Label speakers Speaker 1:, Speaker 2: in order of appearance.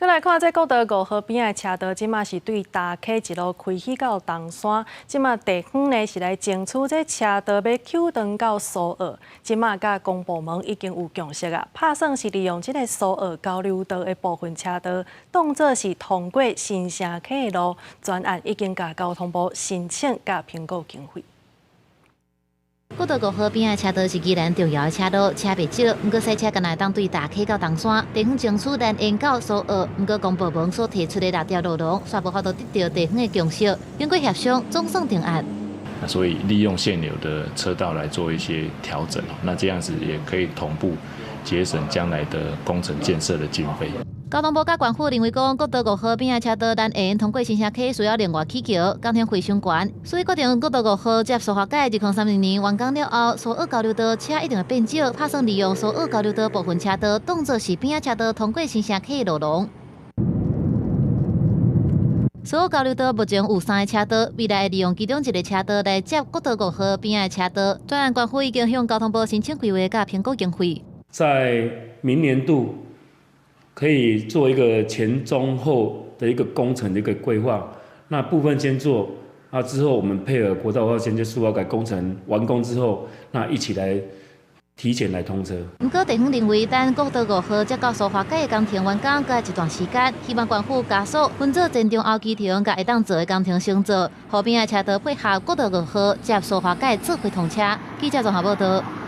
Speaker 1: 再来看这国道5号边的车道，即马是对大溪一路开去到东山，即马地方呢是来争取这车道要修长到苏澳。即马甲公部门已经有共识啊，打算是利用这个苏澳交流道的部分车道，当作是通过新城溪的路。专案已经甲交通部申请甲评估经费。
Speaker 2: 国道5号边的车道是宜兰重要的车道，车别少，不过赛车敢来当对大溪到东山，地方争取连延到苏澳。不过公部门所提出的6条路龙，煞无法度得到地方的共识，经过协商，总算定案。
Speaker 3: 所以利用现有的车道来做一些调整，那这样子也可以同步节省将来的工程建设的经费。
Speaker 2: 交通部甲县府认为讲，国道5号边的车道咱会通过新城溪需要另外起桥，工程费伤悬，所以决定国道5号接苏花改2030年完工了后，苏澳交流道车一定会变少，打算利用苏澳交流道部分车道当作是边仔车道通过新城溪的路龙。苏澳交流道目前有3个车道，未来会利用其中一个车道来接国道5号边的车道。专案县府已经向交通部申请规划甲评估经费，
Speaker 4: 在明年度。 可以做一个前中后的一个工程的一个规划，那部分先做，那之后我们配合国道5号衔接苏澳改工程完工之后，那一起来提前来通车。
Speaker 2: 不过地方认为，等国道5号接到苏花改的工程完工，隔一段时间，希望县府加速分做前中后期程，甲会当做的工程先做，后边的车道配合国道5号接苏花改做回通车。记者综合报道。